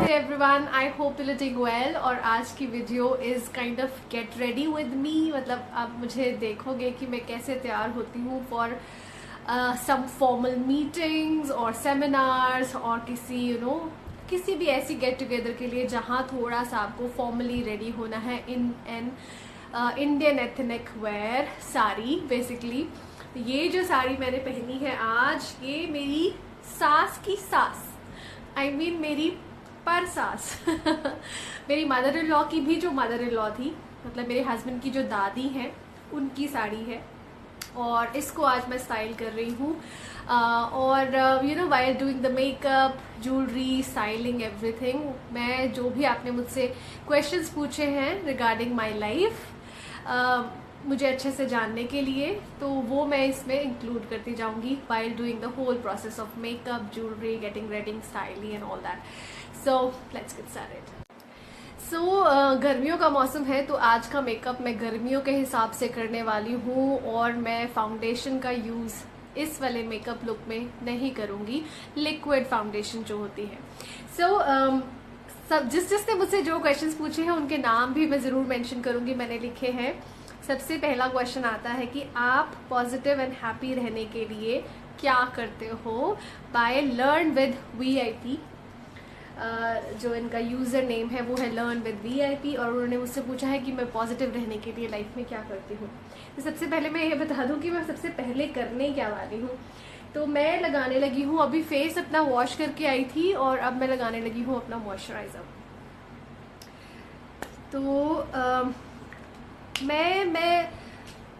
Everyone, I hope you doing well. और आज की video is kind of get ready with me. मतलब आप मुझे देखोगे कि मैं कैसे तैयार होती हूँ फॉर सम फॉर्मल मीटिंग्स और सेमिनार्स और किसी भी ऐसी गेट टुगेदर के लिए जहाँ थोड़ा सा आपको फॉर्मली रेडी होना है in an Indian ethnic wear sari. Basically ये जो साड़ी मैंने पहनी है आज, ये मेरी सास की सास, I mean मेरी पर सास मेरी मदर इन लॉ की भी जो मदर इन लॉ थी, मतलब मेरे हस्बैंड की जो दादी है, उनकी साड़ी है। और इसको आज मैं स्टाइल कर रही हूँ और while doing the makeup, jewellery, styling, everything. मैं जो भी आपने मुझसे क्वेश्चंस पूछे हैं रिगार्डिंग माय लाइफ, मुझे अच्छे से जानने के लिए, तो वो मैं इसमें इंक्लूड करती जाऊंगी while doing the whole process of makeup, jewellery, getting ready, styling and all that. So let's get started. गर्मियों का मौसम है तो आज का मेकअप मैं गर्मियों के हिसाब से करने वाली हूँ और मैं फाउंडेशन का यूज़ इस वाले मेकअप लुक में नहीं करूँगी, लिक्विड फाउंडेशन जो होती है। सब जिसने मुझसे जो क्वेश्चंस पूछे हैं उनके नाम भी मैं ज़रूर मेंशन करूँगी, मैंने लिखे हैं। सबसे पहला क्वेश्चन आता है कि आप पॉजिटिव एंड हैप्पी रहने के लिए क्या करते हो बाय लर्न विद VIP। जो इनका यूज़र नेम है वो है लर्न विद VIP और उन्होंने मुझसे पूछा है कि मैं पॉजिटिव रहने के लिए लाइफ में क्या करती हूँ। तो सबसे पहले मैं ये बता दूँ कि मैं सबसे पहले करने क्या वाली हूँ। तो मैं लगाने लगी हूँ, अभी फेस अपना वॉश करके आई थी और अब मैं लगाने लगी हूँ अपना मॉइस्चराइज़र। तो मैं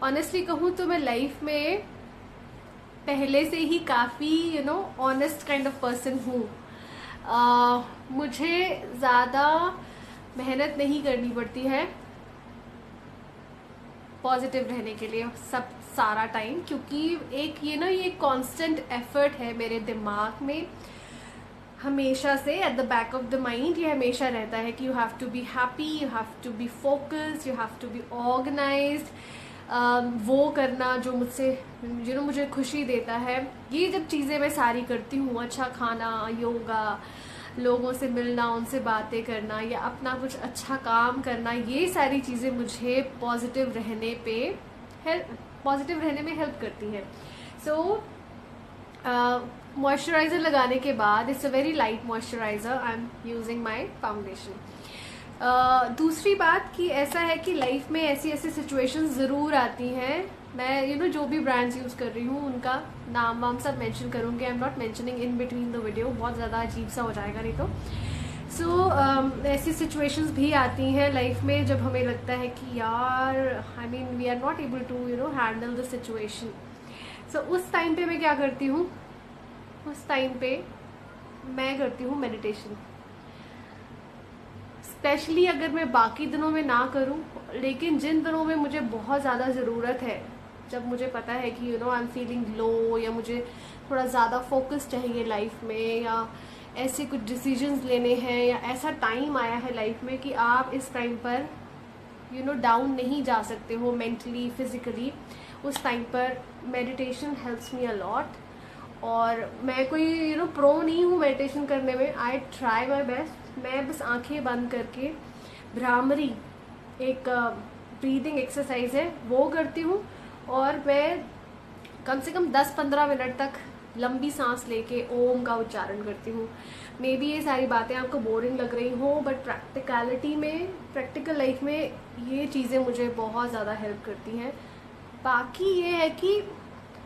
ऑनेस्टली कहूँ तो मैं लाइफ में पहले से ही काफ़ी ऑनेस्ट काइंड ऑफ पर्सन हूँ। मुझे ज़्यादा मेहनत नहीं करनी पड़ती है पॉजिटिव रहने के लिए सब सारा टाइम, क्योंकि ये कांस्टेंट एफर्ट है मेरे दिमाग में हमेशा से। At the back of the mind ये हमेशा रहता है कि you have to be happy, you have to be focused, you have to be organised. वो करना जो मुझे खुशी देता है, ये जब चीज़ें मैं सारी करती हूँ, अच्छा खाना, योगा, लोगों से मिलना, उनसे बातें करना या अपना कुछ अच्छा काम करना, ये सारी चीज़ें मुझे पॉजिटिव रहने में हेल्प करती हैं। सो मॉइस्चराइज़र लगाने के बाद, it's a very light moisturiser, I am using my foundation. दूसरी बात कि ऐसा है कि लाइफ में ऐसी सिचुएशंस ज़रूर आती हैं। मैं जो भी ब्रांड्स यूज़ कर रही हूँ उनका नाम वाम सब मेंशन करूँगी। I am not mentioning in between the video, बहुत ज़्यादा अजीब सा हो जाएगा नहीं तो। ऐसी सिचुएशंस भी आती हैं लाइफ में जब हमें लगता है कि यार we are not able to handle the situation. So उस टाइम पे मैं क्या करती हूँ, उस टाइम पे मैं करती हूँ मेडिटेशन। स्पेशली अगर मैं बाकी दिनों में ना करूं, लेकिन जिन दिनों में मुझे बहुत ज़्यादा ज़रूरत है, जब मुझे पता है कि आई एम फीलिंग लो या मुझे थोड़ा ज़्यादा फोकस चाहिए लाइफ में, या ऐसे कुछ डिसीजंस लेने हैं, या ऐसा टाइम आया है लाइफ में कि आप इस टाइम पर डाउन नहीं जा सकते हो मेंटली, फिजिकली, उस टाइम पर meditation helps me a lot. और मैं कोई प्रो नहीं हूँ मेडिटेशन करने में, आई ट्राई माई बेस्ट। मैं बस आंखें बंद करके भ्रामरी, एक ब्रीदिंग एक्सरसाइज है, वो करती हूँ और मैं कम से कम 10-15 मिनट तक लंबी सांस लेके ओम का उच्चारण करती हूँ। मे बी ये सारी बातें आपको बोरिंग लग रही हों, बट प्रैक्टिकल लाइफ में ये चीज़ें मुझे बहुत ज़्यादा हेल्प करती हैं। बाकी ये है कि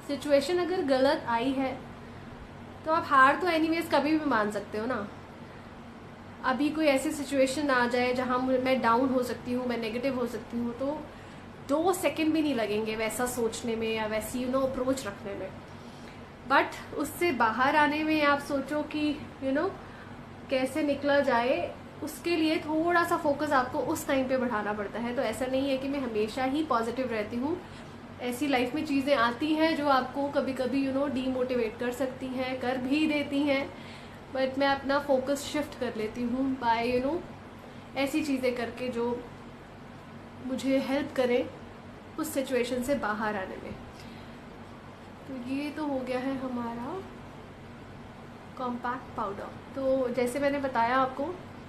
सिचुएशन अगर गलत आई है तो आप हार तो एनीवेज कभी भी मान सकते हो ना। अभी कोई ऐसी सिचुएशन आ जाए जहाँ मैं डाउन हो सकती हूँ, मैं नेगेटिव हो सकती हूँ, तो 2 सेकंड भी नहीं लगेंगे वैसा सोचने में या वैसी अप्रोच रखने में। बट उससे बाहर आने में आप सोचो कि कैसे निकला जाए, उसके लिए थोड़ा सा फोकस आपको उस टाइम पे बढ़ाना पड़ता है। तो ऐसा नहीं है कि मैं हमेशा ही पॉजिटिव रहती हूँ। ऐसी लाइफ में चीज़ें आती हैं जो आपको कभी कभी डीमोटिवेट कर सकती हैं, कर भी देती हैं, बट मैं अपना फोकस शिफ्ट कर लेती हूँ बाय ऐसी चीज़ें करके जो मुझे हेल्प करें उस सिचुएशन से बाहर आने में। तो ये तो हो गया है हमारा कॉम्पैक्ट पाउडर। तो जैसे मैंने बताया आपको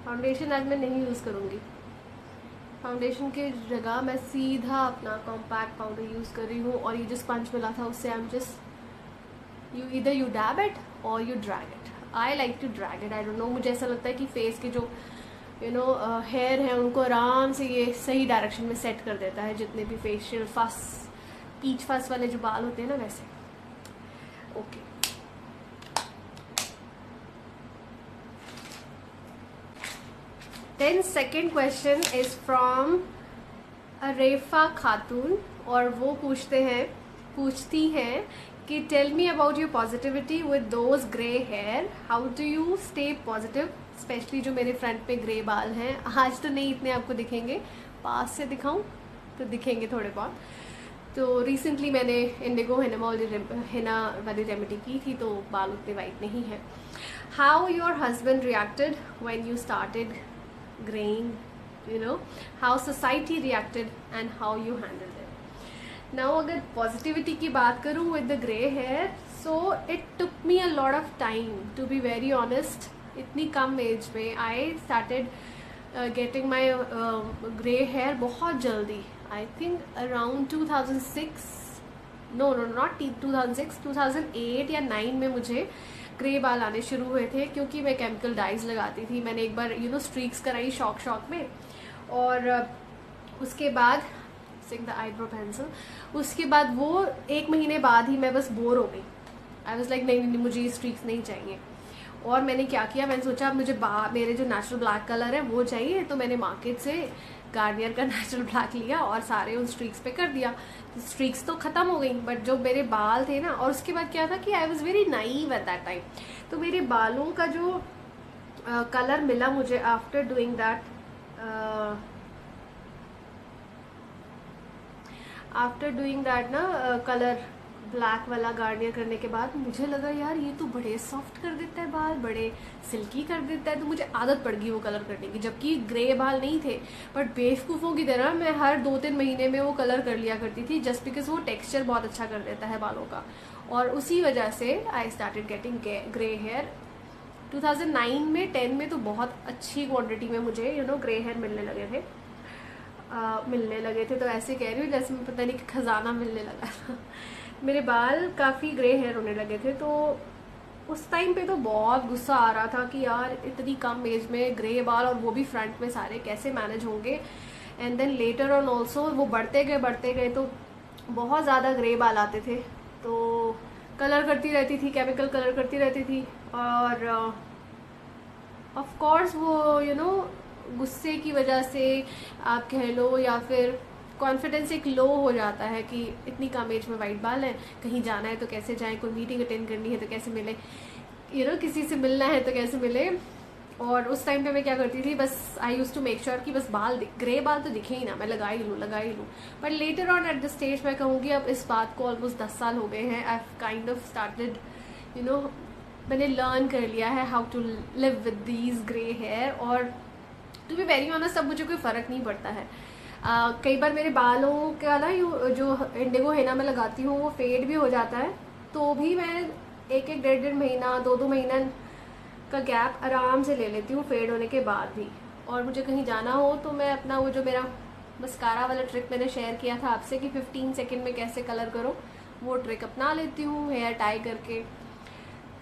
फाउंडेशन आज मैं नहीं यूज़ करूँगी। फाउंडेशन के जगह मैं सीधा अपना कॉम्पैक्ट पाउडर यूज़ कर रही हूँ, और ये जो स्पंज मिला था उससे I am just you dab it और you drag it. I like to drag it, I don't know, मुझे ऐसा लगता है कि फेस के जो हेयर हैं उनको आराम से ये सही डायरेक्शन में सेट कर देता है, जितने भी फेशियल फस पीच फस वाले जो बाल होते हैं ना वैसे। Okay, then second question is from Arefa Khatun, और वो पूछती हैं कि tell me about your positivity with those grey hair, how do you stay positive, especially जो मेरे फ्रंट पे ग्रे बाल हैं। आज तो नहीं इतने आपको दिखेंगे, पास से दिखाऊं तो दिखेंगे थोड़े बहुत। तो रिसेंटली मैंने इंडिगो हिना वाली रेमेडी की थी, तो बाल उतने वाइट नहीं है। How your husband reacted when you started graying, how society reacted and how you handled it. Now अगर पॉजिटिविटी की बात करूँ with the grey hair, so it took me a lot of time to be very honest. इतनी कम as में I started getting my grey hair बहुत जल्दी, I think around 2006, no not 2006, 2008 या 9 में मुझे ग्रे बाल आने शुरू हुए थे, क्योंकि मैं केमिकल डाइज लगाती थी। मैंने एक बार स्ट्रीक्स कराई शौक में, और उसके बाद सिंग द आईब्रो पेंसिल, उसके बाद वो 1 महीने बाद ही मैं बस बोर हो गई। आई वाज लाइक नहीं, मुझे ये स्ट्रीक्स नहीं चाहिए। और मैंने क्या किया, मैंने सोचा अब मुझे मेरे जो नेचुरल ब्लैक कलर है वो चाहिए, तो मैंने मार्केट से गार्नियर का नेचुरल ब्लैक लिया और सारे उन स्ट्रीक्स पे कर दिया। स्ट्रीक्स तो ख़त्म हो गई, बट जो मेरे बाल थे ना, और उसके बाद क्या था कि I was very naive at that time, तो मेरे बालों का जो कलर मिला मुझे आफ्टर डूइंग दैट ना कलर ब्लैक वाला गार्नियर करने के बाद, मुझे लगा यार ये तो बड़े सॉफ्ट कर देता है बाल, बड़े सिल्की कर देता है। तो मुझे आदत पड़ गई वो कलर करने की, जबकि ग्रे बाल नहीं थे, बट बेवकूफ़ों की तरह मैं हर 2-3 महीने में वो कलर कर लिया करती थी, जस्ट बिकॉज वो टेक्सचर बहुत अच्छा कर देता है बालों का। और उसी वजह से I started getting grey hair 2009 में 10 में, तो बहुत अच्छी क्वान्टिटी में मुझे ग्रे हेयर मिलने लगे थे। तो ऐसे कह रही हूँ जैसे मैं पता नहीं कि खजाना मिलने लगा था। मेरे बाल काफ़ी ग्रे हेयर होने लगे थे, तो उस टाइम पे तो बहुत गुस्सा आ रहा था कि यार इतनी कम एज में ग्रे बाल, और वो भी फ्रंट में सारे, कैसे मैनेज होंगे। And then later on also वो बढ़ते गए तो बहुत ज़्यादा ग्रे बाल आते थे, तो कलर करती रहती थी, केमिकल कलर करती रहती थी। और ऑफ कोर्स वो गुस्से की वजह से आप कह लो, या फिर कॉन्फिडेंस एक लो हो जाता है कि इतनी कम एज में वाइट बाल है, कहीं जाना है तो कैसे जाएं, कोई मीटिंग अटेंड करनी है तो कैसे मिले, किसी से मिलना है तो कैसे मिले। और उस टाइम पे मैं क्या करती थी, बस आई यूज टू मेक श्योर कि बस ग्रे बाल तो दिखे ही ना, मैं लगा ही लूँ। But later on at the stage मैं कहूँगी, अब इस बात को ऑलमोस्ट 10 साल हो गए हैं, आई काइंड ऑफ स्टार्टेड मैंने लर्न कर लिया है how to live with these grey hair. और टू बी वेरी ऑनेस्ट, अब मुझे कोई फ़र्क नहीं पड़ता है। कई बार मेरे बालों का ना जो इंडिगो हेना में लगाती हूँ वो फेड भी हो जाता है, तो भी मैं 1-1, 1.5 महीना, 2-2 महीना का गैप आराम से ले लेती हूँ फेड होने के बाद भी। और मुझे कहीं जाना हो तो मैं अपना वो जो मेरा मस्कारा वाला ट्रिक मैंने शेयर किया था आपसे कि 15 सेकेंड में कैसे कलर करो, वो ट्रिक अपना लेती हूँ हेयर टाई करके।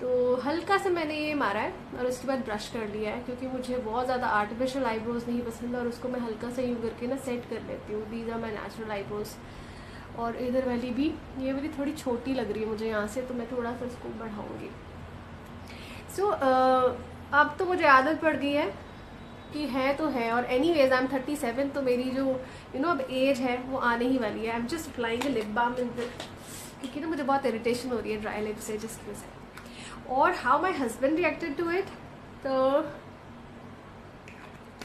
तो हल्का सा मैंने ये मारा है और उसके बाद ब्रश कर लिया है, क्योंकि मुझे बहुत ज़्यादा आर्टिफिशियल आईब्रोज नहीं पसंद, और उसको मैं हल्का सा यूँ करके ना सेट कर लेती हूँ। These are my natural eyebrows. और इधर वाली भी, ये वाली थोड़ी छोटी लग रही है मुझे यहाँ से, तो मैं थोड़ा सा इसको बढ़ाऊँगी। सो अब तो मुझे आदत पड़ गई है कि है तो है। और एनी वेज आई एम 37, तो मेरी जो अब एज है वो आने ही वाली है। I am just applying lip balm in this, क्योंकि ना मुझे बहुत इरिटेशन हो रही है ड्राई लिप से, जिसकी वजह से। और how my husband reacted to it, तो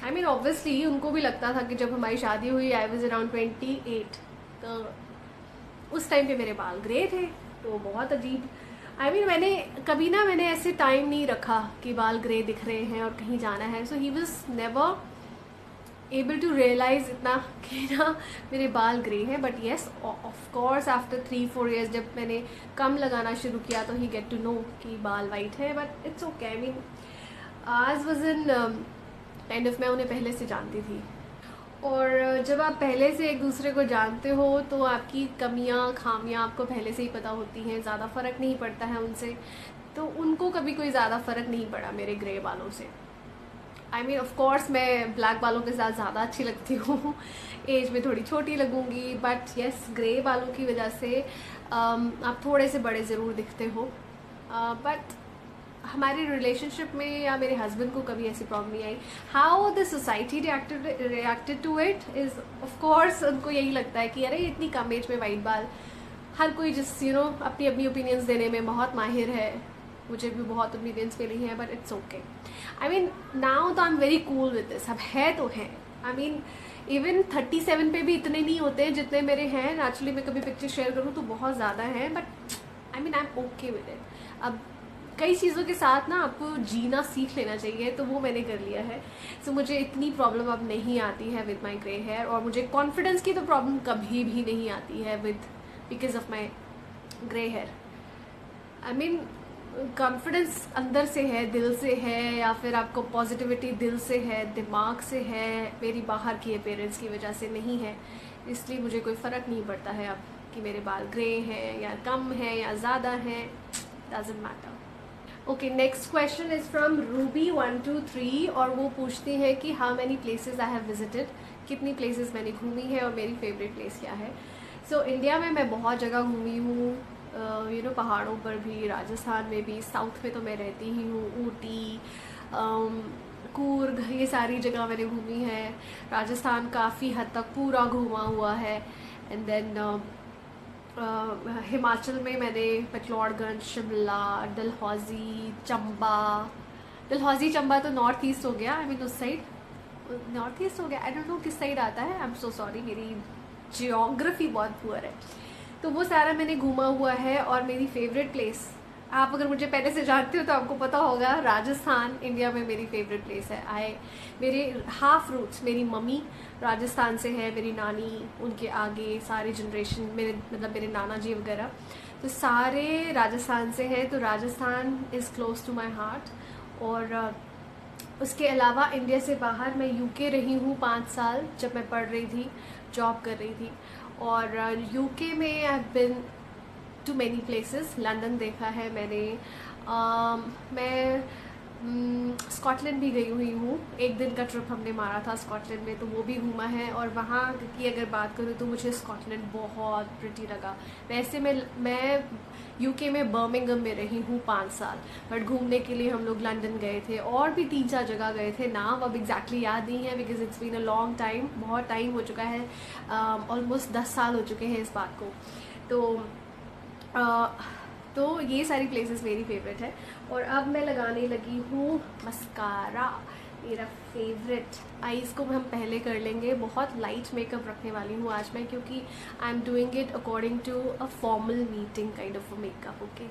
आई मीन ऑब्वियसली उनको भी लगता था कि जब हमारी शादी हुई, आई वॉज अराउंड 28, तो उस टाइम पे मेरे बाल ग्रे थे, तो बहुत अजीब। आई मीन मैंने ऐसे टाइम नहीं रखा कि बाल ग्रे दिख रहे हैं और कहीं जाना है। So he was never able to realise इतना कि ना मेरे बाल ग्रे हैं। But yes, of course after 3-4 years जब मैंने कम लगाना शुरू किया, तो ही गेट टू नो कि बाल वाइट है। But it's okay. I mean आज वॉज इन काइंड ऑफ मैं उन्हें पहले से जानती थी। और जब आप पहले से एक दूसरे को जानते हो तो आपकी कमियां खामियां आपको पहले से ही पता होती हैं, ज़्यादा फ़र्क नहीं पड़ता है उनसे। तो उनको कभी कोई ज़्यादा फ़र्क नहीं पड़ा मेरे ग्रे बालों से। आई मीन ऑफ कोर्स मैं ब्लैक बालों के साथ ज़्यादा अच्छी लगती हूँ, एज में थोड़ी छोटी लगूंगी, बट यस ग्रे बालों की वजह से आप थोड़े से बड़े ज़रूर दिखते हो। बट हमारी रिलेशनशिप में या मेरे हस्बैंड को कभी ऐसी प्रॉब्लम नहीं आई। How the society reacted to it is of course उनको यही लगता है कि अरे इतनी कम एज में वाइट बाल, हर कोई जिस अपनी अपनी ओपिनियंस देने में बहुत माहिर है। मुझे भी बहुत ओपिनियंस मिली हैं, but it's okay. I mean now तो I am very cool with this. अब है तो है, आई मीन इवन 37 पे भी इतने नहीं होते जितने मेरे हैं। एक्चुअली मैं कभी पिक्चर शेयर करूँ तो बहुत ज़्यादा है, but I mean I am okay with it. अब कई चीज़ों के साथ ना आपको जीना सीख लेना चाहिए, तो वो मैंने कर लिया है। सो मुझे इतनी प्रॉब्लम अब नहीं आती है विद माई ग्रे हेयर, और मुझे कॉन्फिडेंस की तो प्रॉब्लम कभी भी नहीं आती है because of my grey hair. I mean confidence अंदर से है, दिल से है, या फिर आपको पॉजिटिविटी दिल से है, दिमाग से है, मेरी बाहर की अपीयरेंस की वजह से नहीं है। इसलिए मुझे कोई फ़र्क नहीं पड़ता है अब कि मेरे बाल ग्रे हैं या कम हैं या ज़्यादा हैं, doesn't matter. Okay, next question is from रूबी123, और वो पूछती है कि how many places I have visited, कितनी प्लेसेस मैंने घूमी है और मेरी फेवरेट प्लेस क्या है। सो इंडिया में मैं बहुत जगह घूमी हूँ, पहाड़ों पर भी, राजस्थान में भी, साउथ में तो मैं रहती ही हूँ, ऊटी, कूर्ग, ये सारी जगह मैंने घूमी है। राजस्थान काफ़ी हद तक पूरा घूमा हुआ है। एंड देन हिमाचल में मैंने मैक्लोडगंज, शिमला, डलहौजी, चंबा तो नॉर्थ ईस्ट हो गया। आई मीन उस साइड नॉर्थ ईस्ट हो गया, आई डोंट नो किस साइड आता है। आई एम सो सॉरी, मेरी जियोग्राफी बहुत पुअर है। तो वो सारा मैंने घूमा हुआ है। और मेरी फेवरेट प्लेस, आप अगर मुझे पहले से जानते हो तो आपको पता होगा, राजस्थान इंडिया में मेरी फेवरेट प्लेस है। मेरे हाफ रूट्स, मेरी मम्मी राजस्थान से है, मेरी नानी, उनके आगे सारे जनरेशन मेरे नाना जी वगैरह तो सारे राजस्थान से हैं। तो Rajasthan is close to my heart. और उसके अलावा इंडिया से बाहर मैं यूके रही हूँ 5 साल, जब मैं पढ़ रही थी, जॉब कर रही थी। और यूके में I have been to many places. London देखा है मैंने, मैं स्कॉटलैंड भी गई हुई हूँ। एक दिन का ट्रिप हमने मारा था स्कॉटलैंड में, तो वो भी घूमा है। और वहाँ की अगर बात करूँ तो मुझे स्कॉटलैंड बहुत प्रिटी लगा। वैसे मैं यूके में बर्मिंघम में रही हूँ 5 साल, बट घूमने के लिए हम लोग लंदन गए थे, और भी 3-4 जगह गए थे। नाम अब एग्जैक्टली याद नहीं है because it's been a long time, बहुत टाइम हो चुका है, ऑलमोस्ट 10 साल हो चुके हैं इस बात को। तो ये सारी प्लेसेस मेरी फेवरेट है। और अब मैं लगाने लगी हूँ मस्कारा, मेरा फेवरेट। आईज़ को हम पहले कर लेंगे, बहुत लाइट मेकअप रखने वाली हूँ आज मैं, क्योंकि I am doing it according to a formal meeting kind of a makeup. Okay,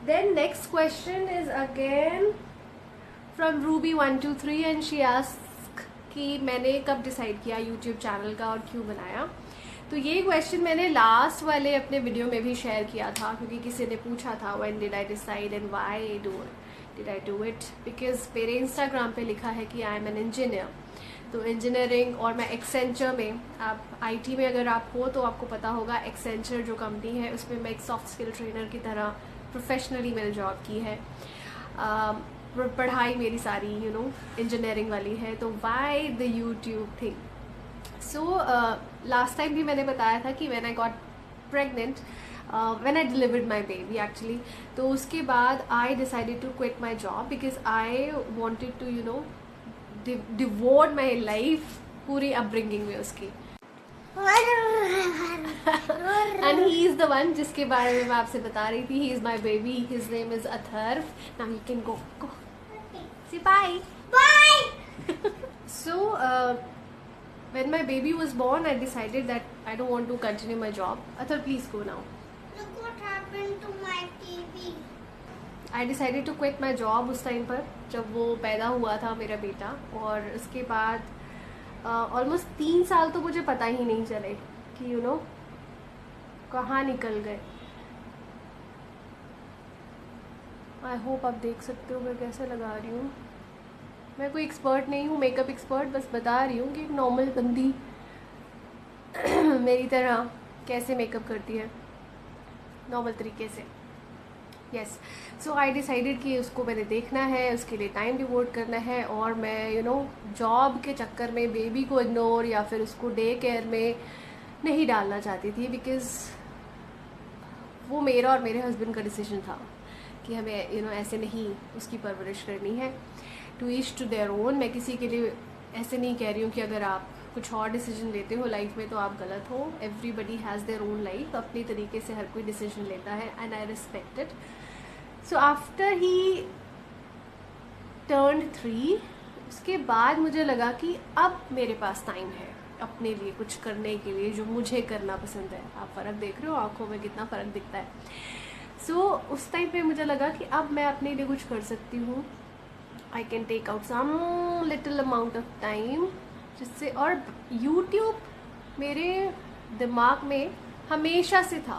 then next question is again from रूबी123 एंड शी आस्क कि मैंने कब डिसाइड किया यूट्यूब चैनल का और क्यों बनाया। तो ये क्वेश्चन मैंने लास्ट वाले अपने वीडियो में भी शेयर किया था, क्योंकि किसी ने पूछा था when did I decide and why did I do it. Because मेरे इंस्टाग्राम पे लिखा है कि आई एम एन इंजीनियर, तो इंजीनियरिंग, और मैं एक्सेंचर में, आप आईटी में अगर आप हो तो आपको पता होगा, एक्सेंचर जो कंपनी है उसमें मैं एक सॉफ्ट स्किल ट्रेनर की तरह प्रोफेशनली मैंने जॉब की है। पढ़ाई मेरी सारी इंजीनियरिंग वाली है। तो why the YouTube thing. So last time भी मैंने बताया था कि when I got pregnant, when I delivered my baby actually, तो उसके बाद I decided to quit my job because I wanted to devote my life पूरी अपब्रिंगिंग में उसकी। And he is the one जिसके बारे में मैं आपसे बता रही थी। He is my baby, his name is Atharv. Now you can go say bye. So when my baby was born, I decided that I don't want to continue my job. Athar, please go now. Look what happened to my TV. I decided to quit my job उस time पर, जब वो पैदा हुआ था मेरा बेटा। और उसके बाद ऑलमोस्ट 3 साल तो मुझे पता ही नहीं चले कि कहाँ निकल गए। आई होप आप देख सकते हो मैं कैसे लगा रही हूँ। मैं कोई एक्सपर्ट नहीं हूँ, मेकअप एक्सपर्ट, बस बता रही हूँ कि एक नॉर्मल बंदी मेरी तरह कैसे मेकअप करती है नॉर्मल तरीके से। यस, सो आई डिसाइडेड कि उसको मैंने देखना है, उसके लिए टाइम डिवोट करना है, और मैं जॉब के चक्कर में बेबी को इग्नोर या फिर उसको डे केयर में नहीं डालना चाहती थी, बिकॉज़ वो मेरा और मेरे हस्बैंड का डिसीजन था कि हमें ऐसे नहीं उसकी परवरिश करनी है। To each to their own. मैं किसी के लिए ऐसे नहीं कह रही हूँ कि अगर आप कुछ और डिसीजन लेते हो लाइफ में तो आप गलत हो। Everybody has their own life, अपनी तरीके से हर कोई डिसीजन लेता है, and I respect it. So after he turned 3, उसके बाद मुझे लगा कि अब मेरे पास टाइम है अपने लिए कुछ करने के लिए जो मुझे करना पसंद है। आप फ़र्क देख रहे हो आंखों में, कितना फ़र्क दिखता है। सो उस टाइम पे मुझे लगा कि अब मैं अपने लिए कुछ कर सकती हूँ। I can take out some little amount of time, जिससे, और यूट्यूब मेरे दिमाग में हमेशा से था,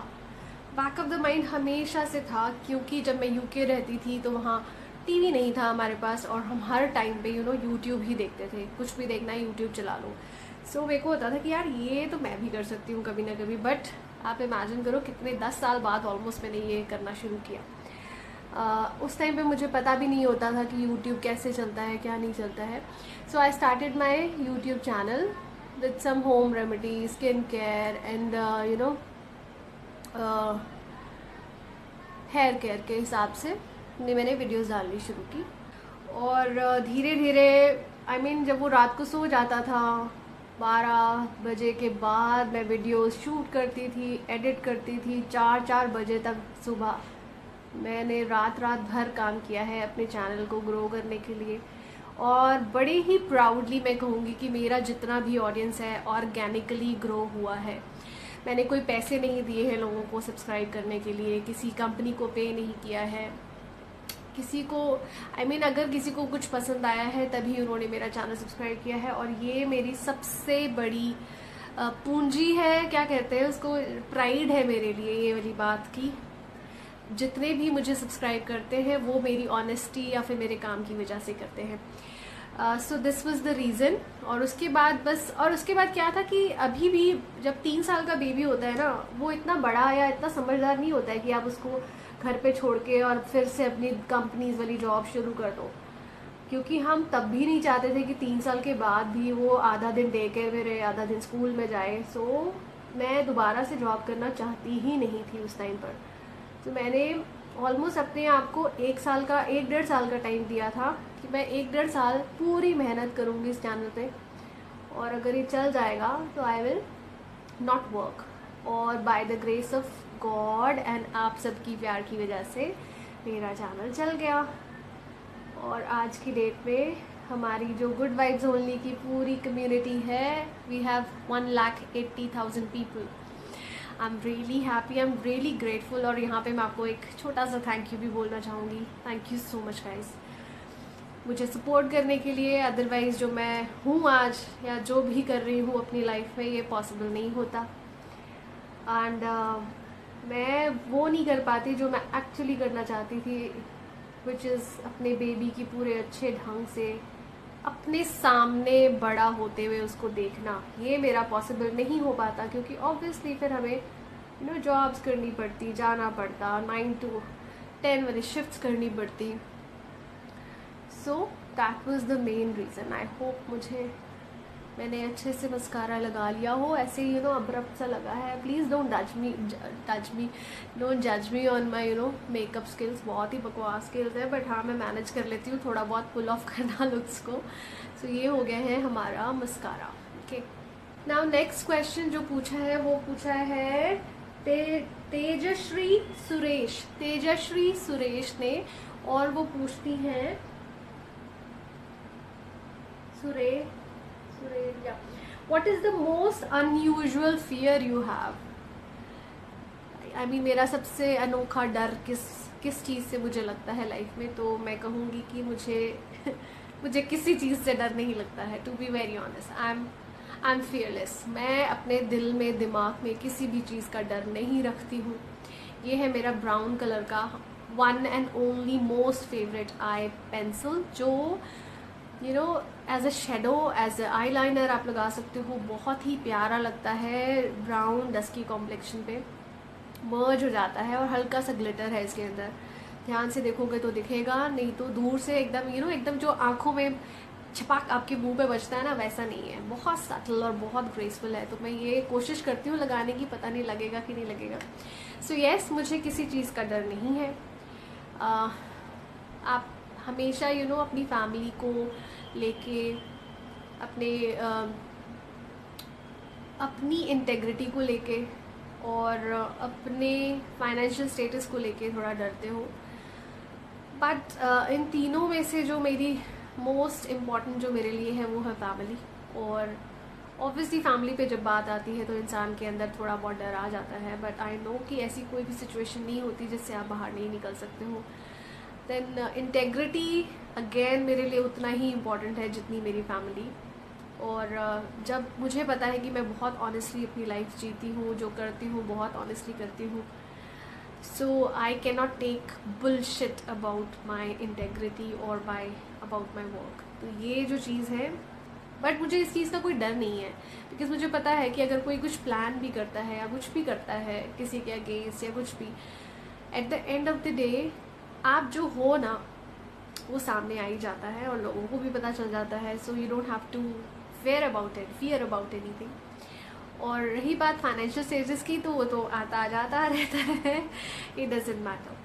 बैक ऑफ द माइंड हमेशा से था, क्योंकि जब मैं यूके रहती थी तो वहाँ टीवी नहीं था हमारे पास, और हम हर टाइम पे यूट्यूब ही देखते थे। कुछ भी देखना है यूट्यूब चला लो। सो मेरे को होता था कि यार ये तो मैं भी कर सकती हूँ कभी ना कभी। बट आप इमेजिन करो कितने 10 साल बाद ऑलमोस्ट मैंने ये करना शुरू किया। उस टाइम पे मुझे पता भी नहीं होता था कि यूट्यूब कैसे चलता है, क्या नहीं चलता है। So I started my YouTube channel with some home remedy, skin care and hair care के हिसाब से मैंने वीडियोस डालनी शुरू की। और धीरे धीरे जब वो रात को सो जाता था 12 बजे के बाद मैं वीडियोस शूट करती थी, एडिट करती थी 4 बजे तक सुबह। मैंने रात भर काम किया है अपने चैनल को ग्रो करने के लिए, और बड़े ही प्राउडली मैं कहूँगी कि मेरा जितना भी ऑडियंस है ऑर्गेनिकली ग्रो हुआ है। मैंने कोई पैसे नहीं दिए हैं लोगों को सब्सक्राइब करने के लिए, किसी कंपनी को पे नहीं किया है, किसी को अगर किसी को कुछ पसंद आया है तभी उन्होंने मेरा चैनल सब्सक्राइब किया है। और ये मेरी सबसे बड़ी पूंजी है, क्या कहते हैं उसको, प्राइड है मेरे लिए ये वाली बात की। जितने भी मुझे सब्सक्राइब करते हैं वो मेरी ऑनेस्टी या फिर मेरे काम की वजह से करते हैं। So this was the reason. और उसके बाद क्या था कि अभी भी जब 3 साल का बेबी होता है ना, वो इतना बड़ा या इतना समझदार नहीं होता है कि आप उसको घर पे छोड़ के और फिर से अपनी कंपनीज वाली जॉब शुरू कर दो। क्योंकि हम तब भी नहीं चाहते थे कि 3 साल के बाद भी वो आधा दिन डे केयर में रहे, आधा दिन स्कूल में जाए। सो मैं दोबारा से जॉब करना चाहती ही नहीं थी उस टाइम पर। तो मैंने ऑलमोस्ट अपने आप को 1-1.5 साल का टाइम दिया था कि मैं 1-1.5 साल पूरी मेहनत करूँगी इस चैनल पे, और अगर ये चल जाएगा तो आई विल नॉट वर्क। और by the grace of God and आप सबकी प्यार की वजह से मेरा चैनल चल गया। और आज की डेट में हमारी जो गुड वाइब्स ओनली की पूरी कम्युनिटी है, we have 1,80,000 people. I am really happy, I am really grateful. और यहाँ पे मैं आपको एक छोटा सा थैंक यू भी बोलना चाहूँगी। Thank you so much guys मुझे सपोर्ट करने के लिए। अदरवाइज़ जो मैं हूँ आज या जो भी कर रही हूँ अपनी लाइफ में, ये पॉसिबल नहीं होता। एंड मैं वो नहीं कर पाती जो मैं एक्चुअली करना चाहती थी, विच इज़ अपने बेबी की पूरे अच्छे ढंग से अपने सामने बड़ा होते हुए उसको देखना। ये मेरा पॉसिबल नहीं हो पाता, क्योंकि ऑब्वियसली फिर हमें जॉब्स करनी पड़ती, जाना पड़ता, 9 to 10 वाली शिफ्ट्स करनी पड़ती। So that was the main reason. I hope मैंने अच्छे से मस्कारा लगा लिया हो, ऐसे ही अब्रप्ट सा लगा है। प्लीज़ डोंट जज me on my makeup skills. बहुत ही बकवास स्किल्स है, बट हाँ मैं मैनेज कर लेती हूँ थोड़ा बहुत पुल ऑफ करना लुक्स को। सो ये हो गया है हमारा mascara. Okay, now next question जो पूछा है वो पूछा है तेजश्री सुरेश ने, और वो पूछती हैं What is the most unusual fear you have? मेरा सबसे अनोखा डर किस चीज़ से मुझे लगता है लाइफ में, तो मैं कहूँगी कि मुझे किसी चीज़ से डर नहीं लगता है। To be very honest, I am fearless. मैं अपने दिल में, दिमाग में किसी भी चीज़ का डर नहीं रखती हूँ। ये है मेरा ब्राउन कलर का one and only most favourite eye pencil, जो you know as a shadow, as a eyeliner आप लगा सकते हो, बहुत ही प्यारा लगता है, ब्राउन डस्की कॉम्प्लेक्शन पे मर्ज हो जाता है, और हल्का सा ग्लिटर है इसके अंदर, ध्यान से देखोगे तो दिखेगा, नहीं तो दूर से एकदम एकदम जो आंखों में छपाक आपके मुंह पे बजता है ना, वैसा नहीं है, बहुत सटल और बहुत ग्रेसफुल है। तो मैं ये कोशिश करती हूँ लगाने की, पता नहीं लगेगा कि नहीं लगेगा। सो येस, मुझे किसी चीज़ का डर नहीं है। आप हमेशा अपनी फैमिली को लेके, अपने अपनी इंटेग्रिटी को लेके और अपने फाइनेंशियल स्टेटस को लेके थोड़ा डरते हो। बट इन तीनों में से जो मेरी मोस्ट इम्पॉर्टेंट जो मेरे लिए है वो है फैमिली। और ऑब्वियसली फैमिली पे जब बात आती है तो इंसान के अंदर थोड़ा बहुत डर आ जाता है, बट आई नो कि ऐसी कोई भी सिचुएशन नहीं होती जिससे आप बाहर नहीं निकल सकते हो। देन इंटेग्रिटी अगेन मेरे लिए उतना ही इम्पॉर्टेंट है जितनी मेरी फैमिली। और जब मुझे पता है कि मैं बहुत ऑनेस्टली अपनी लाइफ जीती हूँ, जो करती हूँ बहुत ऑनेस्टली करती हूँ, so I can not take bullshit about my integrity और अबाउट माई वर्क। तो ये जो चीज़ है, बट मुझे इस चीज़ का कोई डर नहीं है, बिकॉज मुझे पता है कि अगर कोई कुछ प्लान भी करता है या कुछ भी करता है किसी के अगेंस्ट या कुछ भी, at the end of the day आप जो हो ना वो सामने आ ही जाता है और लोगों को भी पता चल जाता है। So you don't have to fear about anything. और रही बात फाइनेंशियल स्टेटस की, तो वो तो आता जाता रहता है, it doesn't matter.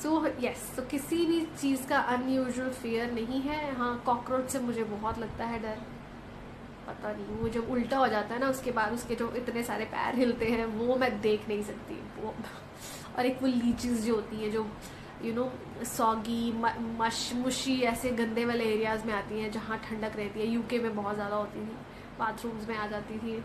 So yes, तो किसी भी चीज़ का अनयूजुअल फियर नहीं है। हाँ, कॉकरोच से मुझे बहुत लगता है डर, पता नहीं, वो जब उल्टा हो जाता है ना उसके बाद उसके जो इतने सारे पैर हिलते हैं वो मैं देख नहीं सकती वो। और एक वो लीचीज जो होती है, जो सॉगी मुशी ऐसे गंदे वाले एरियाज़ में आती हैं जहाँ ठंडक रहती है, यूके में बहुत ज़्यादा होती थी, बाथरूम्स में आ जाती थी,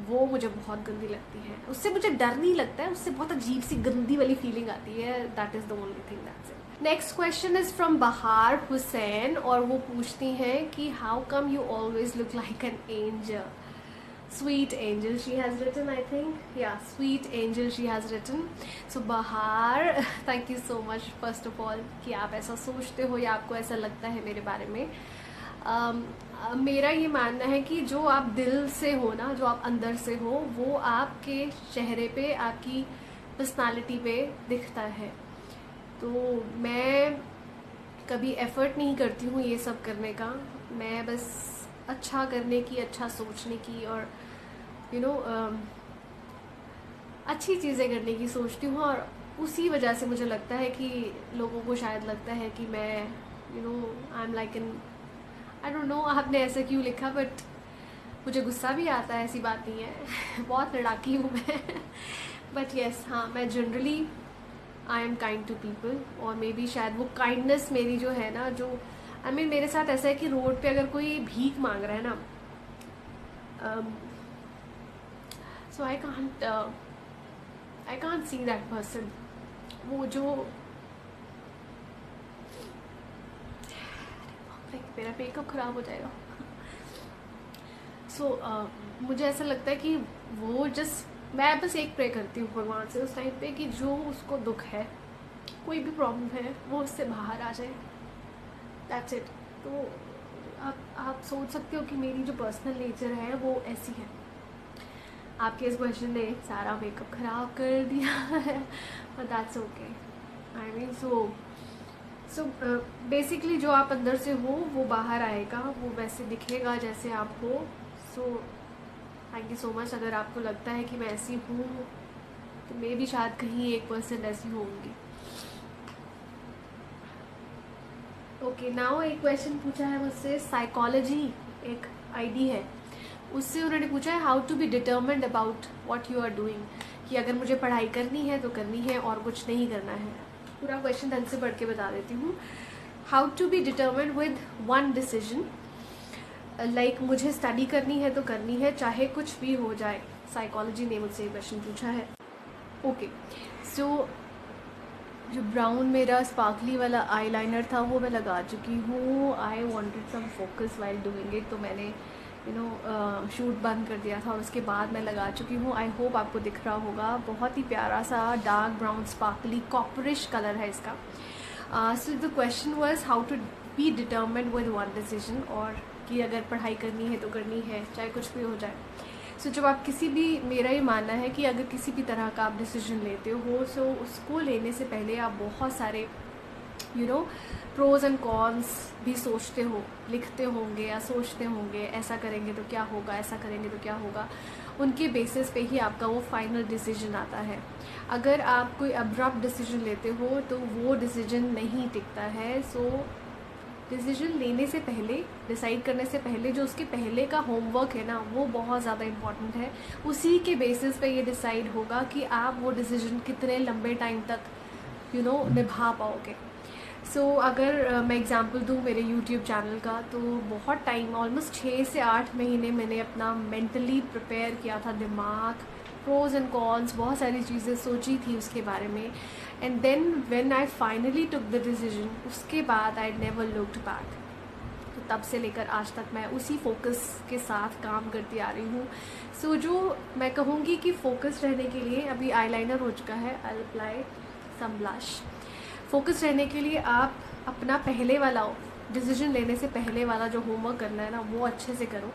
वो मुझे बहुत गंदी लगती है। उससे मुझे डर नहीं लगता है, उससे बहुत अजीब सी गंदी वाली फीलिंग आती है। That is the only thing, that's it. Next question is from बहार हुसैन, और वो पूछती हैं कि how come you always look like an angel, sweet angel she has written, I think, yeah, sweet angel she has written. So Bahar, thank you so much first of all कि आप ऐसा सोचते हो या आपको ऐसा लगता है मेरे बारे में। मेरा ये मानना है कि जो आप दिल से हो ना, जो आप अंदर से हो, वो आपके चेहरे पे, आपकी पर्सनालिटी पे दिखता है। तो मैं कभी एफर्ट नहीं करती हूँ ये सब करने का, मैं बस अच्छा करने की, अच्छा सोचने की और अच्छी चीज़ें करने की सोचती हूँ। और उसी वजह से मुझे लगता है कि लोगों को शायद लगता है कि मैं I am like an, I don't no आपने ऐसा क्यों लिखा, बट मुझे गुस्सा भी आता है, ऐसी बात नहीं है। बहुत लड़ाकी हूँ मैं। बट येस, हाँ, मैं generally I am kind to people, और मे बी शायद वो काइंडनेस मेरी जो है ना, जो आई मीन मेरे साथ ऐसा है कि रोड पे अगर कोई भीख मांग रहा है ना, so I can't see that person, वो जो मेरा मेकअप खराब हो जाएगा। सो मुझे ऐसा लगता है कि वो जस्ट, मैं बस एक प्रे करती हूँ भगवान से उस टाइम पे कि जो उसको दुख है, कोई भी प्रॉब्लम है, वो उससे बाहर आ जाए, दैट्स इट। तो आप सोच सकते हो कि मेरी जो पर्सनल नेचर है वो ऐसी है। आपके इस क्वेश्चन ने सारा मेकअप ख़राब कर दिया है, but that's okay. I mean so basically जो आप अंदर से हो वो बाहर आएगा, वो वैसे दिखेगा जैसे आप हो। सो थैंक यू सो मच। अगर आपको लगता है कि मैं ऐसी हूँ तो मैं भी शायद कहीं 1% ऐसी होंगी। ओके, नाउ एक क्वेश्चन पूछा है मुझसे, साइकोलॉजी एक आईडी है, उससे उन्होंने पूछा है how to be determined about what you are doing, कि अगर मुझे पढ़ाई करनी है तो करनी है और कुछ नहीं करना है। पूरा क्वेश्चन ढंग से पढ़ के बता देती हूँ। How to be determined with one decision, like मुझे स्टडी करनी है तो करनी है, चाहे कुछ भी हो जाए। साइकोलॉजी ने मुझसे ये क्वेश्चन पूछा है। ओके, सो जो ब्राउन मेरा स्पार्कली वाला आईलाइनर था वो मैं लगा चुकी हूँ। I wanted some focus while doing it, तो मैंने शूट बंद कर दिया था और उसके बाद मैं लगा चुकी हूँ। आई होप आपको दिख रहा होगा, बहुत ही प्यारा सा dark brown sparkly copperish colour है इसका। So the question was how to be determined with one decision, और कि अगर पढ़ाई करनी है तो करनी है, चाहे कुछ भी हो जाए। सो जब आप किसी भी, मेरा ये मानना है कि अगर किसी भी तरह का आप डिसीजन लेते हो, सो उसको लेने से पहले आप बहुत सारे प्रोज एंड कॉन्स भी सोचते हो, लिखते होंगे या सोचते होंगे, ऐसा करेंगे तो क्या होगा, ऐसा करेंगे तो क्या होगा। उनके बेसिस पे ही आपका वो फाइनल डिसीजन आता है। अगर आप कोई अब्रप्ट डिसीजन लेते हो तो वो डिसीजन नहीं टिकता है। सो डिसीजन लेने से पहले, डिसाइड करने से पहले जो उसके पहले का होमवर्क है ना, वो बहुत ज़्यादा इम्पॉर्टेंट है। उसी के बेसिस पे ये डिसाइड होगा कि आप वो डिसीजन कितने लंबे टाइम तक निभा पाओगे। सो अगर मैं एग्जांपल दूँ मेरे यूट्यूब चैनल का, तो बहुत टाइम, ऑलमोस्ट 6 से 8 महीने मैंने अपना मेंटली प्रिपेयर किया था, दिमाग, प्रोज एंड कॉन्स, बहुत सारी चीज़ें सोची थी उसके बारे में। And then when I finally took the decision, उसके बाद आई नेवर लुक्ड बैक। तो तब से लेकर आज तक मैं उसी फोकस के साथ काम करती आ रही हूँ। सो जो मैं कहूँगी कि फोकस रहने के लिए, अभी आईलाइनर हो चुका है, I apply some blush. Focus रहने के लिए आप अपना पहले वाला डिसीजन लेने से पहले वाला जो होमवर्क करना है ना, वो अच्छे से करो।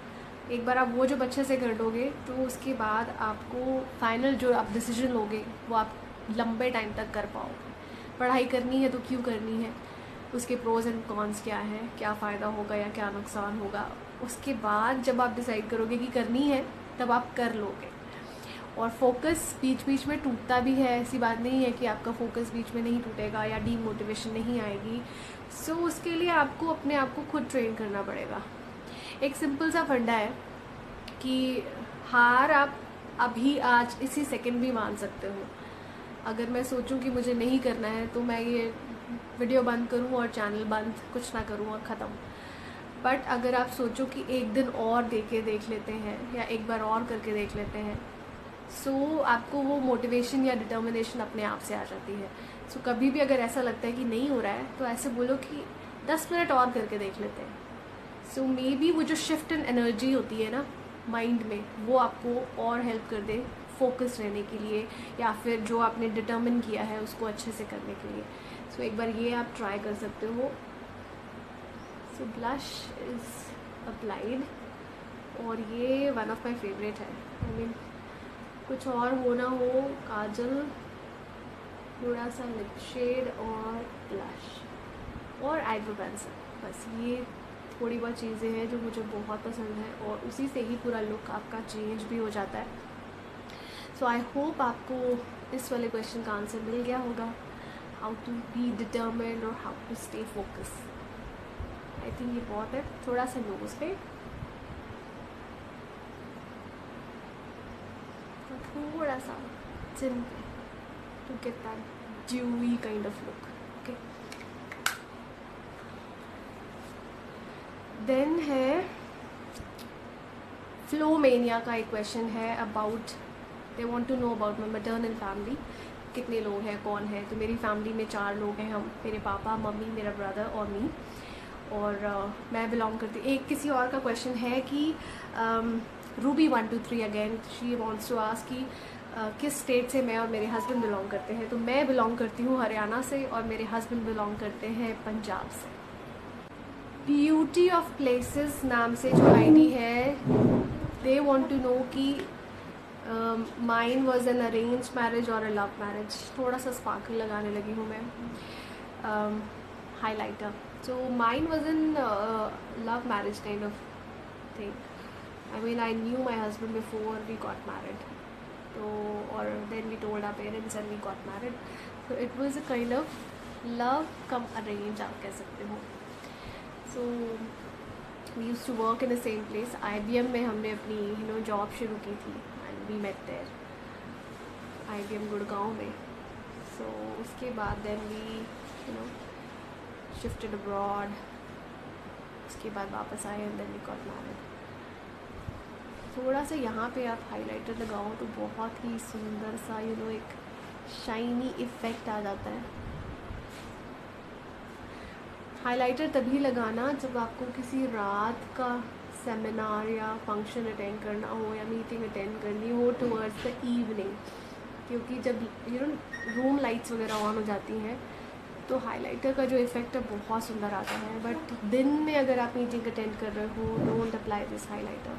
एक बार आप वो जब अच्छे से कर लोगे तो उसके बाद आपको फाइनल जो आप डिसीजन लोगे वो आप लंबे टाइम तक कर पाओगे। पढ़ाई करनी है तो क्यों करनी है, उसके प्रोज एंड कॉन्स क्या हैं, क्या फ़ायदा होगा या क्या नुकसान होगा, उसके बाद जब आप डिसाइड करोगे कि करनी है तब आप कर लोगे। और फोकस बीच बीच में टूटता भी है, ऐसी बात नहीं है कि आपका फोकस बीच में नहीं टूटेगा या डीमोटिवेशन नहीं आएगी। सो उसके लिए आपको अपने आप को खुद ट्रेन करना पड़ेगा। एक सिंपल सा फंडा है कि हार आप अभी आज इसी सेकंड भी मान सकते हो। अगर मैं सोचूं कि मुझे नहीं करना है तो मैं ये वीडियो बंद करूं और चैनल बंद, कुछ ना करूं और ख़त्म। बट अगर आप सोचो कि एक दिन और देख लेते हैं या एक बार और करके देख लेते हैं, सो आपको वो मोटिवेशन या डिटर्मिनेशन अपने आप से आ जाती है। सो कभी भी अगर ऐसा लगता है कि नहीं हो रहा है तो ऐसे बोलो कि 10 मिनट और करके देख लेते हैं। सो मे बी वो जो शिफ्ट इन एनर्जी होती है ना माइंड में, वो आपको और हेल्प कर दे फोकस रहने के लिए, या फिर जो आपने डिटर्मिन किया है उसको अच्छे से करने के लिए। सो एक बार ये आप ट्राई कर सकते हो। सो ब्लश इज़ अप्लाइड, और ये वन ऑफ माई फेवरेट है। आई मीन कुछ और हो ना हो, काजल, थोड़ा सा लिप शेड और ब्लश और आईब्रो पेंसिल, बस ये थोड़ी बहुत चीज़ें हैं जो मुझे बहुत पसंद है, और उसी से ही पूरा लुक आपका चेंज भी हो जाता है। सो आई होप आपको इस वाले क्वेश्चन का आंसर मिल गया होगा, हाउ टू बी डिटर्मिन्ड और how to stay focus. I think ये बहुत है। थोड़ा सा नोज पे, थोड़ा सा चिन पे, to get that dewy kind of look. Okay, then है फ्लोमेनिया का एक क्वेश्चन है about, they want to know about my maternal family, कितने लोग हैं, कौन है। तो मेरी फैमिली में 4 लोग हैं हम, मेरे पापा, मम्मी, मेरा ब्रदर और मी, और मैं बिलोंग करती। एक किसी और का क्वेश्चन है कि Ruby 1 2 3 again she wants to ask कि किस स्टेट से मैं और मेरे हस्बैंड बिलोंग करते हैं। तो मैं बिलोंग करती हूँ हरियाणा से और मेरे हस्बैंड बिलोंग करते हैं पंजाब से। ब्यूटी ऑफ प्लेसेस नाम से जो आईडी है, दे वांट टू नो कि mine was an arrange marriage और अ लव मैरिज। थोड़ा सा स्पार्कल लगाने लगी हूँ मैं, highlighter. So mine was an love marriage kind of thing. I mean, I knew my husband before we got married. So, or then we told our parents and we got married. So it was a kind of love come arrange, आप कह सकते हो। So we used to work in the same place. IBM में हमने अपनी job शुरू की थी and we met there. IBM Gurgaon में। So उसके बाद then we shifted abroad. उसके बाद वापस आए and then we got married. थोड़ा सा यहाँ पे आप हाइलाइटर लगाओ तो बहुत ही सुंदर सा एक शाइनी इफ़ेक्ट आ जाता है। हाइलाइटर तभी लगाना जब आपको किसी रात का सेमिनार या फंक्शन अटेंड करना हो या मीटिंग अटेंड करनी हो टुवर्ड्स द इवनिंग, क्योंकि जब रूम लाइट्स वगैरह ऑन हो जाती हैं तो हाइलाइटर का जो इफ़ेक्ट है बहुत सुंदर आता है, बट दिन में अगर आप मीटिंग अटेंड कर रहे हो, डोंट अप्लाई दिस हाइलाइटर।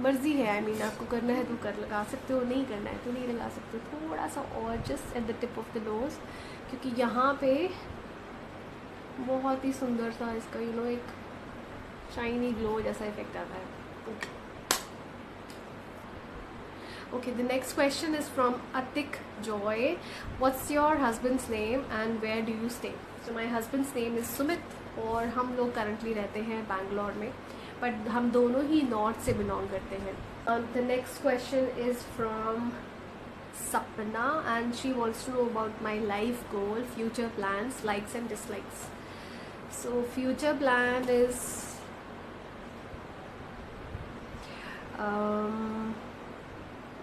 मर्जी है, आई मीन आपको करना है तो कर लगा सकते हो, नहीं करना है तो नहीं लगा सकते। थोड़ा सा और just at the tip of the nose, क्योंकि यहाँ पे बहुत ही सुंदर सा इसका एक शाइनी ग्लो जैसा इफेक्ट आता है। Okay, the next question is from Atik Joy. What's your husband's name and where do you stay? So my husband's name is Sumit और हम लोग currently रहते हैं बैंगलोर में, but हम दोनों ही नॉर्थ से बिलोंग करते हैं। The next question is from Sapna and she wants to know about my life goal, future plans, likes and dislikes. So future plan is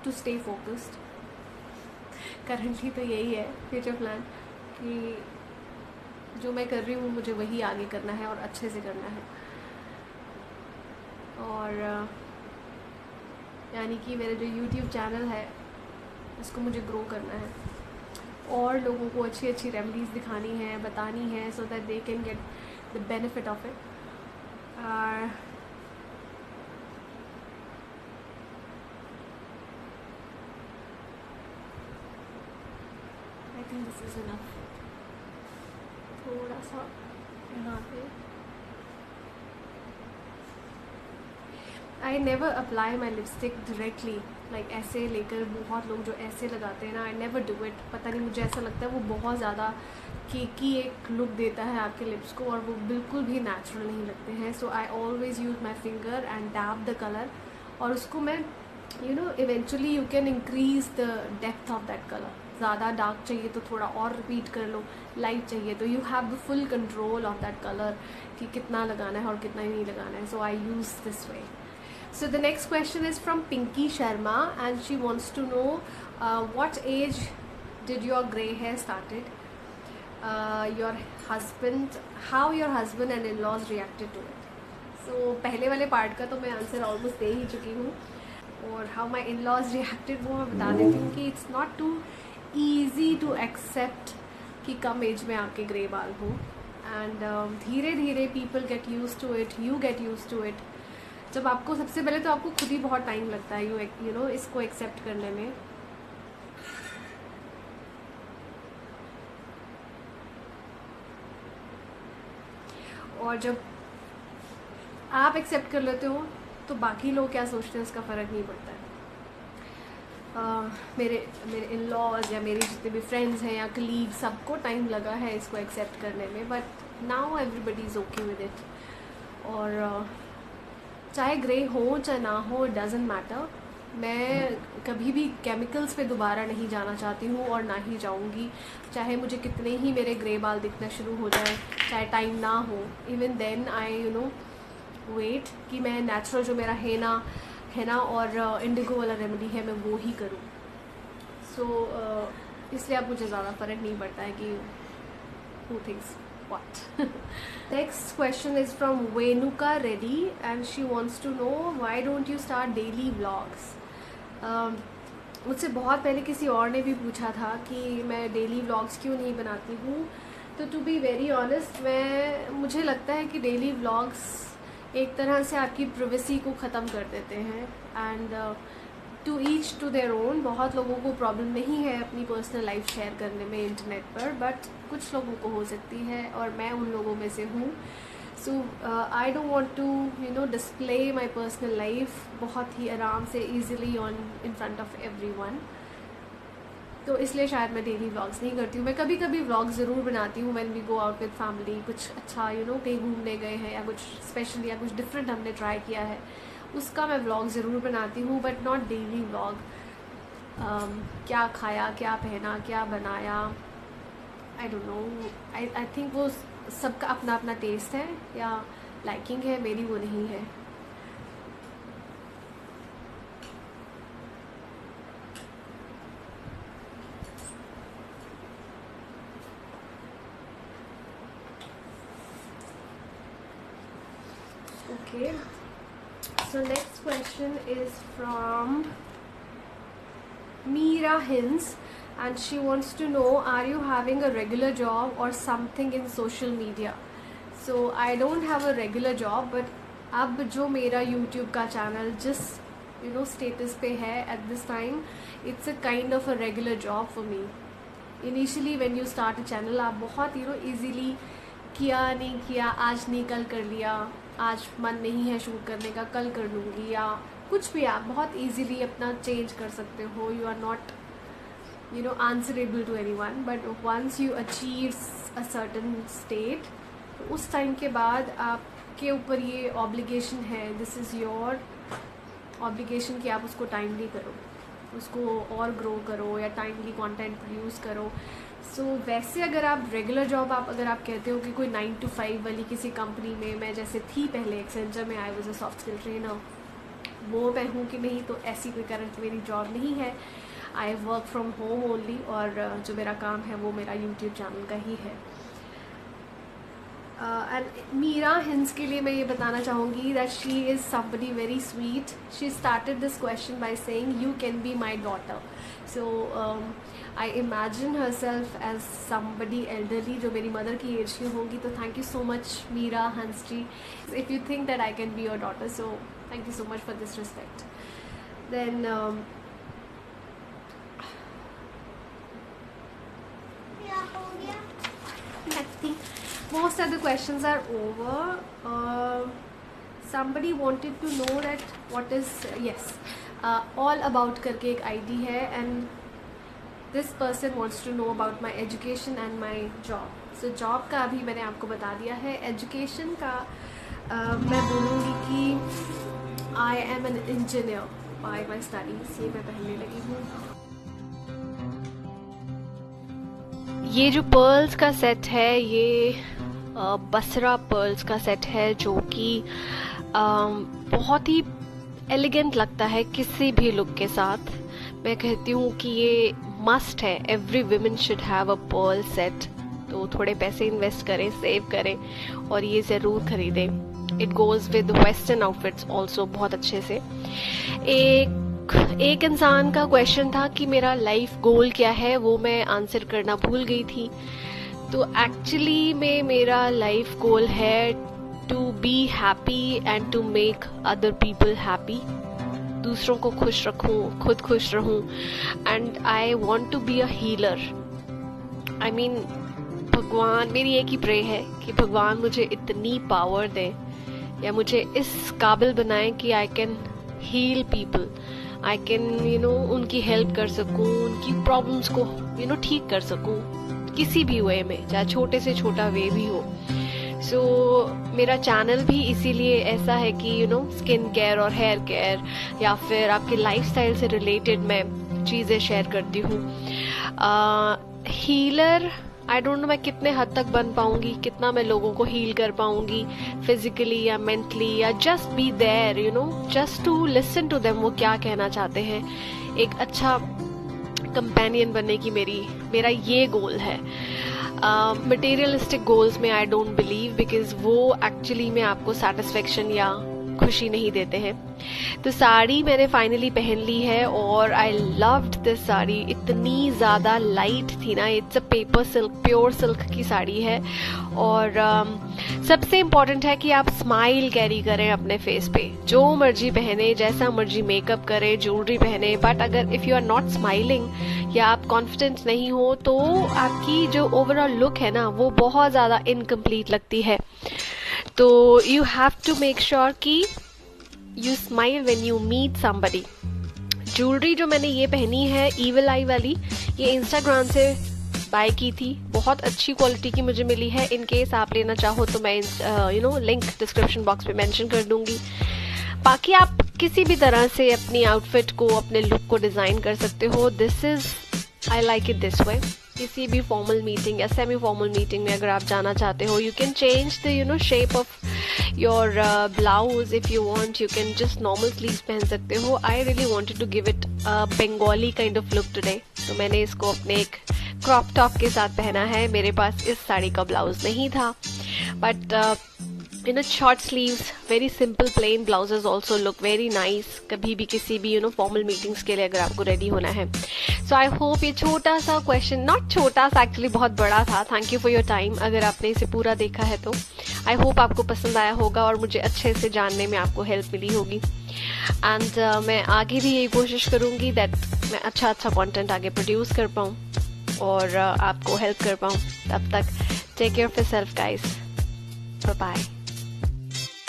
to stay focused. Currently तो यही है future plan कि जो मैं कर रही हूँ मुझे वही आगे करना है और अच्छे से करना है, और यानी कि मेरा जो YouTube चैनल है उसको मुझे ग्रो करना है और लोगों को अच्छी अच्छी रेमेडीज़ दिखानी है, बतानी है, so that they can get the benefit of it. I think this is enough. थोड़ा सा यहाँ पे I never apply my lipstick directly, like ऐसे लेकर बहुत लोग जो ऐसे लगाते हैं ना, आई नेवर डू इट। पता नहीं, मुझे ऐसा लगता है वो बहुत ज़्यादा केकी एक लुक देता है आपके लिप्स को और वो बिल्कुल भी नेचुरल नहीं लगते हैं। So I always use my finger and dab the colour, और उसको मैं eventually you can increase the depth of that colour. ज़्यादा डार्क चाहिए तो थोड़ा और रिपीट कर लो, लाइट चाहिए तो you have the full control of that colour कि कितना लगाना है और कितना ही नहीं लगाना है। So I use this way. So the next question is from Pinky Sharma and she wants to know what age did your grey hair started, your husband, how your husband and in-laws reacted to it. So पहले वाले part का तो मैं answer almost they ही चुकी हूँ, और how my in-laws reacted वो मैं बता देती हूँ कि it's not too easy to accept कि कम एज में आपके ग्रे बाल हो, and धीरे धीरे people get used to it, you get used to it. जब आपको सबसे पहले तो आपको खुद ही बहुत टाइम लगता है यू नो इसको एक्सेप्ट करने में। और जब आप एक्सेप्ट कर लेते हो तो बाकी लोग क्या सोचते हैं उसका फ़र्क नहीं पड़ता है। मेरे इन लॉज या मेरे जितने भी फ्रेंड्स हैं या कलीग, सबको टाइम लगा है इसको एक्सेप्ट करने में, but now everybody is okay with it. और चाहे ग्रे हो चाहे ना हो, डजेंट मैटर। मैं कभी भी केमिकल्स पे दोबारा नहीं जाना चाहती हूँ और ना ही जाऊँगी, चाहे मुझे कितने ही मेरे ग्रे बाल दिखना शुरू हो जाए, चाहे टाइम ना हो। इवन देन आई वेट कि मैं नेचुरल जो मेरा हेना और इंडिगो वाला रेमेडी है मैं वो ही करूँ। सो इसलिए अब मुझे ज़्यादा फ़र्क नहीं पड़ता है कि who thinks what. Next question is from Venuka Reddy and she wants to know why don't you start daily vlogs. मुझसे बहुत पहले किसी और ने भी पूछा था कि मैं डेली व्लॉग्स क्यों नहीं बनाती हूँ, तो टू बी वेरी ऑनेस्ट मुझे लगता है कि डेली व्लॉग्स एक तरह से आपकी प्राइवेसी को ख़त्म कर देते हैं, and to each to their own. बहुत लोगों को प्रॉब्लम नहीं है अपनी पर्सनल लाइफ शेयर करने में इंटरनेट पर, बट कुछ लोगों को हो सकती है और मैं उन लोगों में से हूँ। So I don't want to display my personal life बहुत ही आराम से easily in front of everyone. तो इसलिए शायद मैं डेली व्लॉग्स नहीं करती हूँ। मैं कभी कभी व्लॉग ज़रूर बनाती हूँ when we go out with family, कुछ अच्छा कहीं घूमने गए हैं या कुछ स्पेशल या कुछ डिफरेंट हमने ट्राई किया है, उसका मैं व्लॉग ज़रूर बनाती हूँ, बट नॉट डेली व्लॉग। क्या खाया, क्या पहना, क्या बनाया, आई डोंट नो। आई थिंक वो सबका अपना अपना टेस्ट है या लाइकिंग है, मेरी वो नहीं है। Okay, so next question is from Meera Hinz and she wants to know, are you having a regular job or something in social media? So I don't have a regular job, but अब जो मेरा YouTube का channel जिस status पे है at this time, it's a kind of a regular job for me. Initially when you start a channel, आप बहुत easily किया नहीं किया, आज नहीं कल कर लिया, आज मन नहीं है शूट करने का, कल कर लूँगी, या कुछ भी आप बहुत easily अपना चेंज कर सकते हो. You are not answerable to anyone, but once you achieve a certain state, उस टाइम के बाद आपके ऊपर ये ऑब्लिगेशन है, दिस इज़ योर ऑब्लिगेशन कि आप उसको टाइमली करो, उसको और ग्रो करो या टाइमली कंटेंट प्रोड्यूस करो. सो वैसे अगर आप रेगुलर जॉब अगर आप कहते हो कि कोई 9 to 5 वाली किसी कंपनी में, मैं जैसे थी पहले एक्सेंचर में, I was a soft skill trainer, वो मैं हूँ कि नहीं, तो ऐसी कोई करंट मेरी जॉब नहीं है. I work from home only, और जो मेरा काम है वो मेरा यूट्यूब चैनल का ही है. एंड मीरा हिंस के लिए मैं ये बताना चाहूँगी that she is somebody very sweet. She started this question by saying you can be my daughter. So I imagine herself as somebody elderly, जो मेरी मदर की एज की होगी. तो thank you so much Meera Hans ji, if you think that I can be your daughter, so thank you so much for this respect. Then क्या हो गया? nothing. Most of the questions are over. Somebody wanted to know that what is all about करके एक ID है, and this person wants to know about my education and my job. So job का अभी मैंने आपको बता दिया है. Education का मैं बोलूँगी कि I am an engineer by my studies. ये मैं पहनने लगी हूँ. ये जो पर्ल्स का सेट है, ये बसरा पर्ल्स का सेट है, जो कि बहुत ही एलिगेंट लगता है किसी भी लुक के साथ. मैं कहती हूँ कि ये मस्ट है, every woman should have a pearl set. तो थोड़े पैसे इन्वेस्ट करें, सेव करें और ये ज़रूर खरीदें. It goes with western outfits also बहुत अच्छे से. एक इंसान का क्वेश्चन था कि मेरा लाइफ गोल क्या है, वो मैं आंसर करना भूल गई थी. तो एक्चुअली में मेरा लाइफ गोल है to be happy and to make other people happy. दूसरों को खुश रखूं, खुद खुश रहूं, and I want to be a healer. I mean भगवान, मेरी एक ही प्रे है कि भगवान मुझे इतनी पावर दे या मुझे इस काबिल बनाए कि I can heal people. I can उनकी हेल्प कर सकूं, उनकी प्रॉब्लम्स को ठीक कर सकूं किसी भी वे में, चाहे छोटे से छोटा वे भी हो. सो मेरा चैनल भी इसीलिए ऐसा है कि स्किन केयर और हेयर केयर या फिर आपके लाइफस्टाइल से रिलेटेड मैं चीज़ें शेयर करती हूँ. हीलर, आई डोंट नो मैं कितने हद तक बन पाऊंगी, कितना मैं लोगों को हील कर पाऊंगी फिजिकली या मेंटली, या just be there just to listen to them, वो क्या कहना चाहते हैं. एक अच्छा कंपेनियन बनने की मेरा ये गोल है. मटेरियलिस्टिक गोल्स में आई डोंट बिलीव, बिकॉज वो एक्चुअली में आपको सेटिस्फेक्शन या खुशी नहीं देते हैं. तो साड़ी मैंने फाइनली पहन ली है और आई लव्ड दिस साड़ी. इतनी ज़्यादा लाइट थी ना, it's a paper silk, pure silk की साड़ी है. और सबसे इम्पॉर्टेंट है कि आप स्माइल कैरी करें अपने फेस पे. जो मर्जी पहने, जैसा मर्जी मेकअप करें, ज्वेलरी पहने, बट अगर if you are not smiling या आप कॉन्फिडेंट नहीं हो, तो आपकी जो ओवरऑल लुक है ना, वो बहुत ज़्यादा इनकम्प्लीट लगती है. तो you have to make sure कि you smile when you meet somebody. Jewellery जो मैंने ये पहनी है ईविल आई वाली, ये इंस्टाग्राम से बाय की थी. बहुत अच्छी क्वालिटी की मुझे मिली है. इन केस आप लेना चाहो तो मैं लिंक डिस्क्रिप्शन बॉक्स में मेंशन कर दूंगी. बाकी आप किसी भी तरह से अपनी आउटफिट को, अपने लुक को डिज़ाइन कर सकते हो. This is, I like it this way. किसी भी फॉर्मल मीटिंग या सेमी फॉर्मल मीटिंग में अगर आप जाना चाहते हो, you can change the shape of your blouse if you want. You can just normal sleeves पहन सकते हो. I really wanted to give it Bengali kind of look today, तो मैंने इसको अपने एक क्रॉप टॉप के साथ पहना है. मेरे पास इस साड़ी का ब्लाउज नहीं था, but short sleeves, very simple plain blouses also look very nice, कभी भी किसी भी फॉर्मल मीटिंग्स के लिए अगर आपको रेडी होना है. सो आई होप ये छोटा सा क्वेश्चन, नॉट छोटा सा एक्चुअली, बहुत बड़ा था. Thank you for your time. अगर आपने इसे पूरा देखा है तो आई होप आपको पसंद आया होगा और मुझे अच्छे से जानने में आपको हेल्प मिली होगी. एंड मैं आगे भी यही कोशिश करूँगी दैट मैं अच्छा कंटेंट आगे प्रोड्यूस कर पाऊँ और आपको हेल्प कर पाऊँ. तब तक take care of yourself guys. Bye bye.